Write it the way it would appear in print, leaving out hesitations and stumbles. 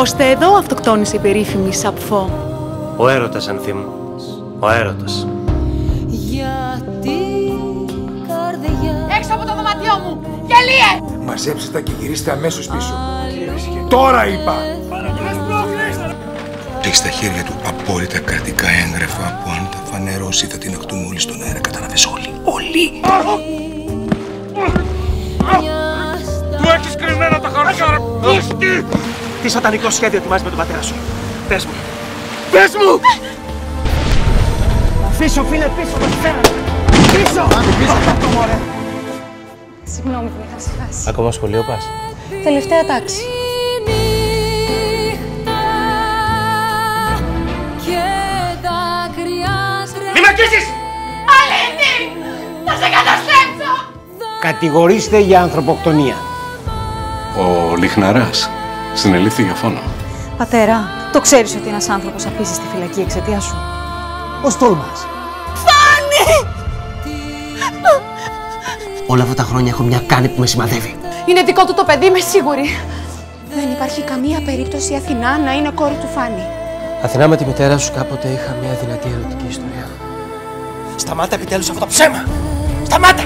Ώστε εδώ αυτοκτόνησε η περίφημη Σαπφό. Ο έρωτας, Ανθή μου. Ο έρωτας. Έξω από το δωματιό μου! Γελίε! Μαζέψτε τα και γυρίστε αμέσως πίσω. Τώρα είπα! Έχει στα χέρια του απόλυτα κρατικά έγγραφα που αν τα φανερώσει θα την ακτούμε όλοι στον αέρα. Καταλαβες όλοι. Όλοι! Του έχεις κρυμμένα τα χαρτιά, ρε πούστη! Τι σατανικό σχέδιο ετοιμάζει με τον πατέρα σου. Πες μου. Πες μου! Πίσω, φίλε, πίσω, το φέρνω. Πίσω! Συγγνώμη που με είχα ξεχάσει. Ακόμα σχολείο πας? Τελευταία τάξη. Μη με αγγίσεις! Αλήτη! Θα σε καταστρέψω! Κατηγορείστε για ανθρωποκτονία. Ο Λιχναράς συνελήφθη για φόνο. Πατέρα, το ξέρεις ότι ένας άνθρωπος αφήσει στη φυλακή εξαιτία σου? Πώς τόλμας? Όλα αυτά τα χρόνια έχω μια κάνη που με σημαδεύει. Είναι δικό του το παιδί, είμαι σίγουρη. Δεν υπάρχει καμία περίπτωση η Αθηνά να είναι κόρη του Φάνη. Αθηνά, με τη μητέρα σου κάποτε είχα μια δυνατή ερωτική ιστορία. Σταμάτα επιτέλους αυτό το ψέμα! Σταμάτα!